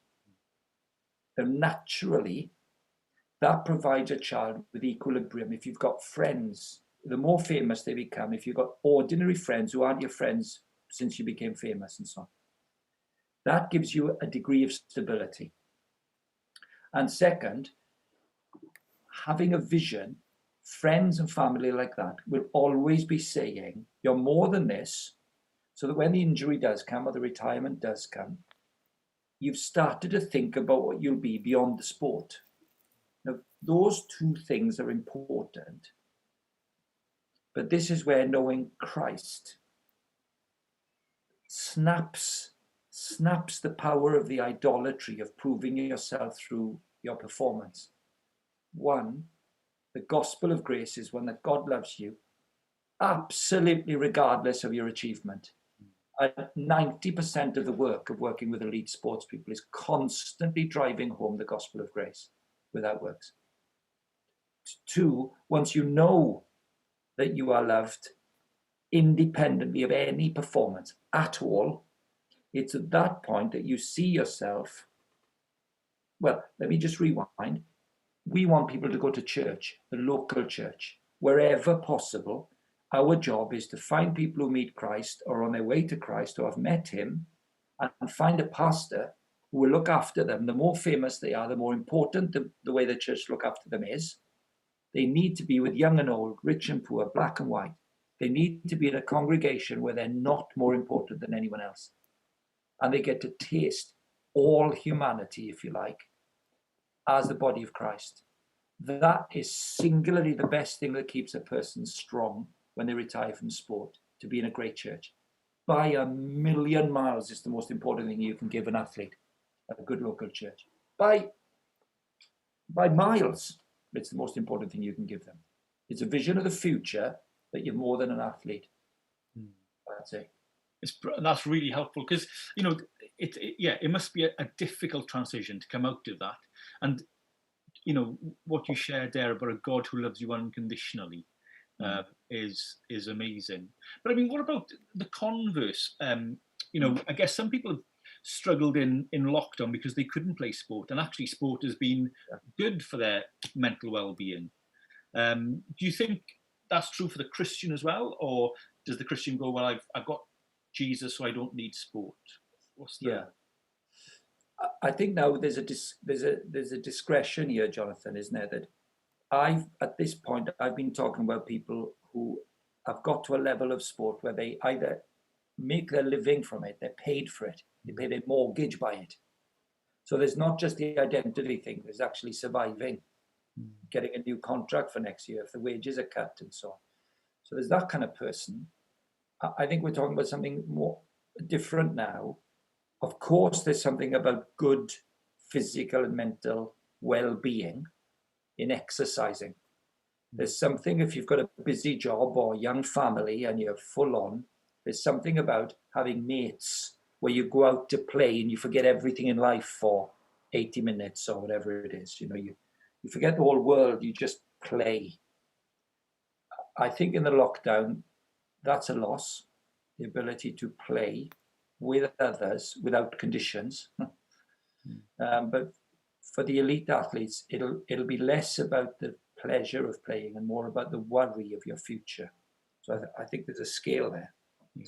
Speaker 2: And naturally, that provides a child with equilibrium. If you've got friends, the more famous they become, if you've got ordinary friends who aren't your friends since you became famous and so on, that gives you a degree of stability. And second, having a vision, friends and family like that will always be saying, you're more than this, so that when the injury does come or the retirement does come, you've started to think about what you'll be beyond the sport. Now, those two things are important. But this is where knowing Christ snaps the power of the idolatry of proving yourself through your performance. One, the gospel of grace is one that God loves you absolutely regardless of your achievement. 90% of the work of working with elite sports people is constantly driving home the gospel of grace without works. Two, once you know that you are loved independently of any performance at all, it's at that point that you see yourself. Well, let me just rewind. We want people to go to church, the local church, wherever possible. Our job is to find people who meet Christ or on their way to Christ or have met him, and find a pastor who will look after them. The more famous they are, the more important the way the church look after them is. They need to be with young and old, rich and poor, black and white. They need to be in a congregation where they're not more important than anyone else. And they get to taste all humanity, if you like, as the body of Christ. That is singularly the best thing that keeps a person strong when they retire from sport, to be in a great church. By a million miles, it's the most important thing you can give an athlete, a good local church. By miles, it's the most important thing you can give them. It's a vision of the future that you're more than an athlete. That's it.
Speaker 1: That's really helpful, because it must be a difficult transition to come out of that. And what you shared there about a God who loves you unconditionally is amazing. But I mean, what about the converse? I guess some people have struggled in lockdown because they couldn't play sport, and actually sport has been good for their mental well-being. Do you think that's true for the Christian as well, or does the Christian go, well, I've got Jesus, so I don't need sport?
Speaker 2: I think now there's a discretion here, Jonathan, isn't there? That at this point I've been talking about people who have got to a level of sport where they either make their living from it, they're paid for it, they pay their mortgage by it. So there's not just the identity thing, there's actually surviving, getting a new contract for next year if the wages are cut and so on. So there's that kind of person. I think we're talking about something more different now. Of course, there's something about good physical and mental well-being in exercising. There's something, if you've got a busy job or a young family and you're full on, there's something about having mates where you go out to play and you forget everything in life for 80 minutes or whatever it is. You forget the whole world, you just play. I think in the lockdown, that's a loss, the ability to play with others without conditions. But for the elite athletes, it'll be less about the pleasure of playing and more about the worry of your future. So I think there's a scale there.
Speaker 1: Yeah.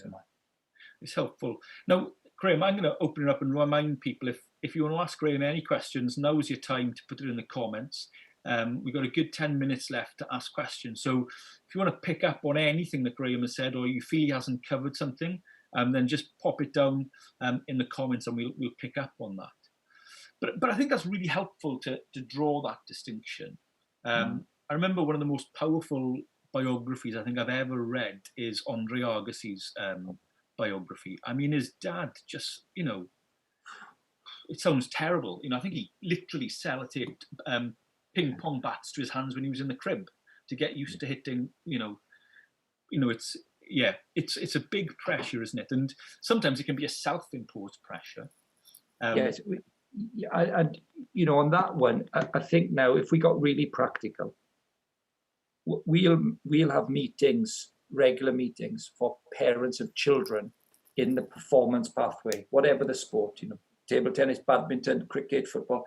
Speaker 1: It's helpful. Now, Graham, I'm going to open it up and remind people, if you want to ask Graham any questions, now's your time to put it in the comments. We've got a good 10 minutes left to ask questions. So if you want to pick up on anything that Graham has said, or you feel he hasn't covered something, then just pop it down in the comments and we'll pick up on that. But I think that's really helpful to draw that distinction. I remember one of the most powerful biographies I think I've ever read is Andre Agassi's biography. I mean, his dad just, it sounds terrible. I think he literally sellotaped ping pong bats to his hands when he was in the crib to get used to hitting, it's a big pressure, isn't it? And sometimes it can be a self-imposed pressure.
Speaker 2: Yes, on that one, I think now if we got really practical, we'll have meetings, regular meetings for parents of children in the performance pathway, whatever the sport, table tennis, badminton, cricket, football.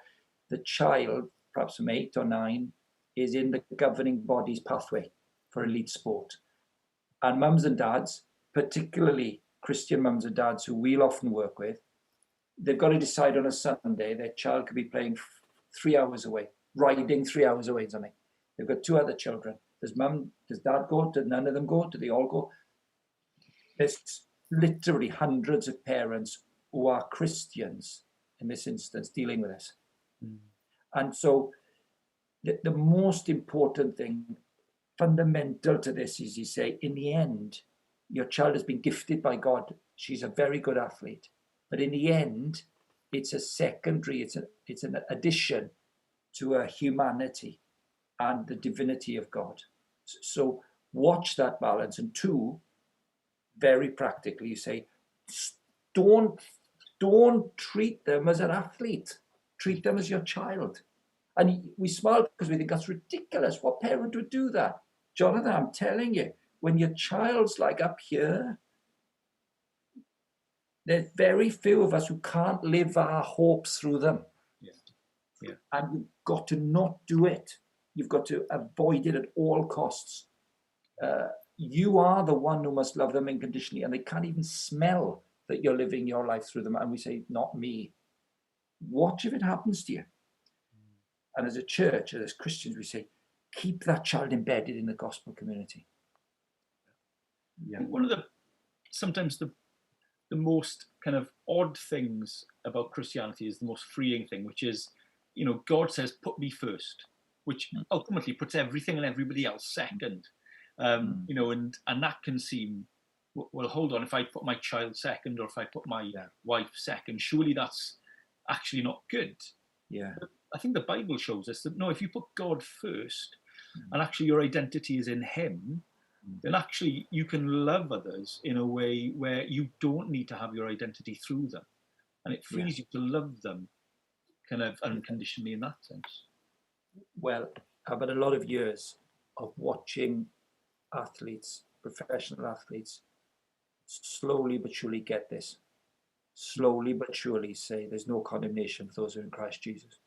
Speaker 2: The child, perhaps from 8 or 9, is in the governing body's pathway for elite sport. And mums and dads, particularly Christian mums and dads who we'll often work with, they've got to decide on a Sunday their child could be playing 3 hours away, riding 3 hours away, something. They've got 2 other children. Does dad go? Do none of them go? Do they all go? There's literally hundreds of parents who are Christians, in this instance, dealing with this. And so the most important thing, fundamental to this, is you say, in the end, your child has been gifted by God. She's a very good athlete. But in the end, it's a secondary, it's an addition to her humanity and the divinity of God. So watch that balance. And two, very practically, you say, don't treat them as an athlete. Treat them as your child. And we smile because we think that's ridiculous. What parent would do that? Jonathan, I'm telling you, when your child's like up here, there's very few of us who can't live our hopes through them.
Speaker 1: Yeah.
Speaker 2: And you've got to not do it. You've got to avoid it at all costs. You are the one who must love them unconditionally, and they can't even smell that you're living your life through them. And we say, not me. Watch if it happens to you. And as a church, as Christians, we say, keep that child embedded in the gospel community.
Speaker 1: Yeah. One of the sometimes the most kind of odd things about Christianity is the most freeing thing, which is, you know, God says, put me first, which ultimately puts everything and everybody else second. You know, and that can seem, well, hold on, if I put my child second, or if I put my wife second, surely that's actually not good.
Speaker 2: Yeah.
Speaker 1: But I think the Bible shows us that no, if you put God first, and actually your identity is in him, then actually you can love others in a way where you don't need to have your identity through them. And it frees you to love them kind of unconditionally in that sense.
Speaker 2: Well, I've had a lot of years of watching athletes, professional athletes, slowly but surely get this. Slowly but surely say there's no condemnation for those who are in Christ Jesus.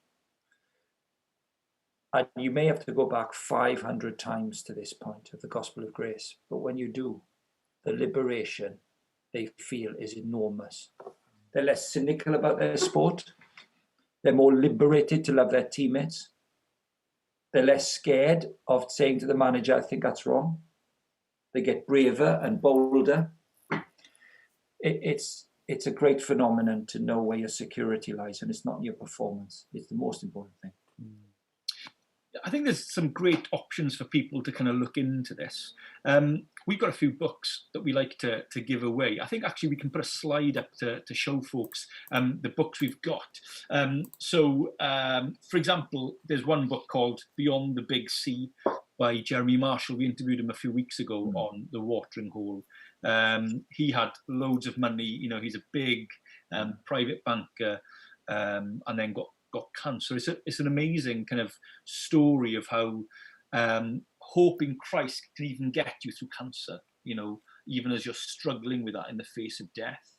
Speaker 2: And you may have to go back 500 times to this point of the gospel of grace. But when you do, the liberation they feel is enormous. They're less cynical about their sport. They're more liberated to love their teammates. They're less scared of saying to the manager, I think that's wrong. They get braver and bolder. It's a great phenomenon to know where your security lies, and it's not in your performance. It's the most important thing.
Speaker 1: I think there's some great options for people to kind of look into this. We've got a few books that we like to give away. I think actually we can put a slide up to show folks the books we've got. For example, there's one book called Beyond the Big Sea by Jeremy Marshall. We interviewed him a few weeks ago on The Watering Hole. He had loads of money. You know, he's a big private banker, and then got cancer. It's an amazing kind of story of how hope in Christ can even get you through cancer, you know, even as you're struggling with that in the face of death.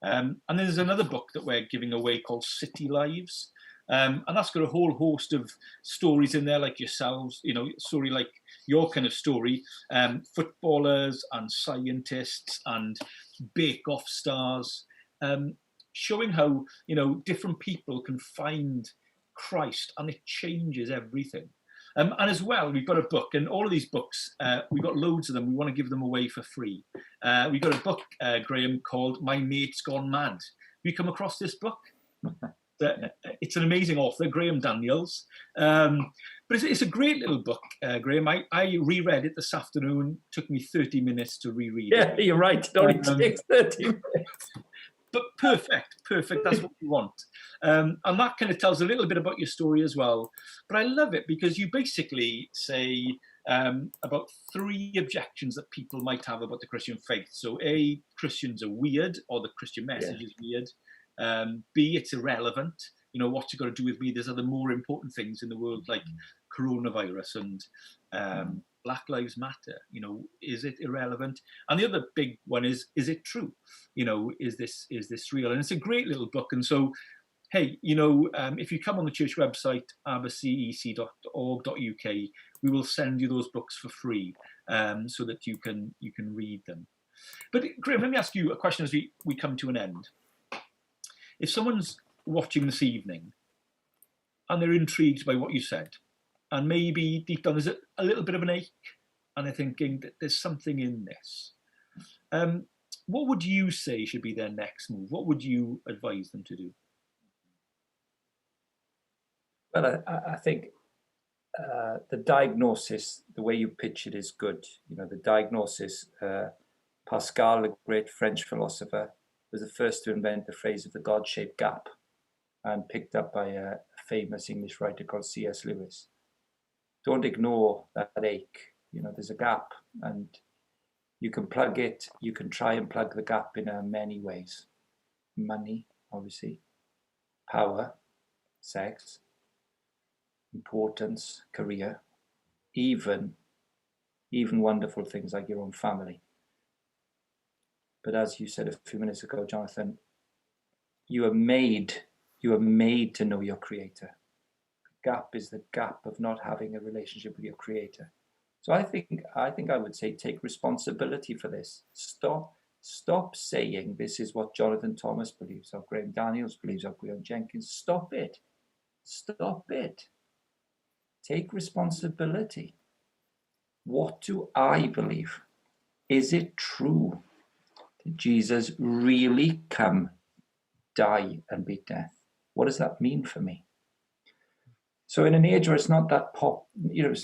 Speaker 1: And there's another book that we're giving away called City Lives. And that's got a whole host of stories in there, like yourselves, you know, story like your kind of story, footballers and scientists and bake-off stars, showing how, you know, different people can find Christ and it changes everything. And as well, we've got a book, and all of these books, we've got loads of them. We want to give them away for free. We've got a book, Graham, called My Mate's Gone Mad. Have you come across this book? It's an amazing author, Graham Daniels. But it's a great little book, Graham. I reread it this afternoon. It took me 30 minutes to reread it.
Speaker 2: Yeah, you're right. It only takes 30 minutes.
Speaker 1: But perfect. That's what we want. And that kind of tells a little bit about your story as well. But I love it because you basically say about 3 objections that people might have about the Christian faith. So A, Christians are weird, or the Christian message is weird. B, it's irrelevant. You know, what's it got to do with me? There's other more important things in the world, like coronavirus and Black Lives Matter. You know, is it irrelevant? And the other big one is it true? You know, is this real? And it's a great little book. And so, hey, you know, if you come on the church website, abercec.org.uk, we will send you those books for free, so that you can read them. But Graham, let me ask you a question as we come to an end. If someone's watching this evening and they're intrigued by what you said, and maybe deep down there's a little bit of an ache, and they're thinking that there's something in this, what would you say should be their next move? What would you advise them to do?
Speaker 2: Well, I think the diagnosis, the way you pitch it is good. You know, the diagnosis, Pascal, a great French philosopher, was the first to invent the phrase of the God-shaped gap, and picked up by a famous English writer called C.S. Lewis. Don't ignore that ache. You know, there's a gap, and you can plug it. You can try and plug the gap in many ways. Money, obviously, power, sex, importance, career, even wonderful things like your own family. But as you said a few minutes ago, Jonathan, you are made to know your Creator. The gap is the gap of not having a relationship with your Creator. So I think I would say take responsibility for this. Stop saying this is what Jonathan Thomas believes, or Graham Daniels believes, or Graham Jenkins. Stop it. Stop it. Take responsibility. What do I believe? Is it true? Did Jesus really come, die, and beat death? What does that mean for me? So in an age where it's not that pop, you know,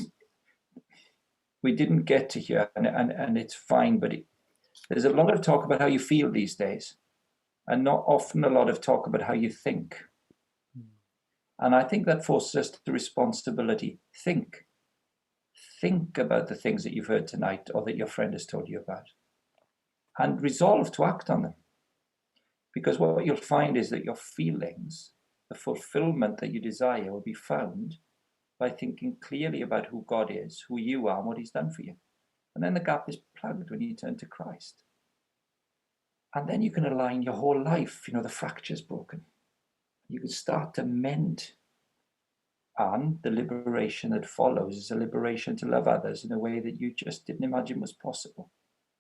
Speaker 2: we didn't get to here, and it's fine, but there's a lot of talk about how you feel these days, and not often a lot of talk about how you think. And I think that forces us to responsibility. Think about the things that you've heard tonight or that your friend has told you about, and resolve to act on them. Because what you'll find is that your feelings, the fulfillment that you desire, will be found by thinking clearly about who God is, who you are, and what He's done for you. And then the gap is plugged when you turn to Christ. And then you can align your whole life. You know, the fracture's broken. You can start to mend. And the liberation that follows is a liberation to love others in a way that you just didn't imagine was possible.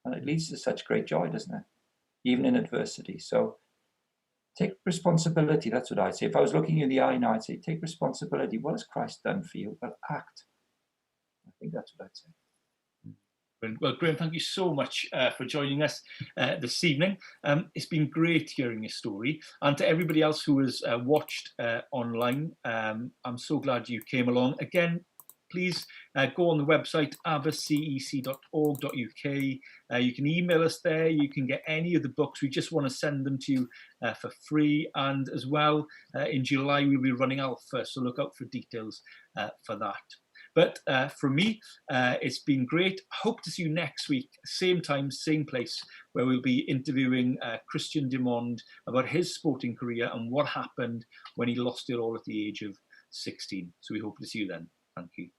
Speaker 2: And it leads to such great joy, doesn't it? Even in adversity. So take responsibility. That's what I'd say. If I was looking you in the eye now, I'd say, take responsibility. What has Christ done for you? Well, act. I think that's what I'd say.
Speaker 1: Well, Graham, thank you so much for joining us this evening. It's been great hearing your story. And to everybody else who has watched online, I'm so glad you came along. Again, please go on the website, abbacec.org.uk. You can email us there. You can get any of the books. We just want to send them to you for free. And as well, in July, we'll be running Alpha, so look out for details for that. But from me, it's been great. Hope to see you next week, same time, same place, where we'll be interviewing Christian Dimond about his sporting career and what happened when he lost it all at the age of 16. So we hope to see you then. Thank you.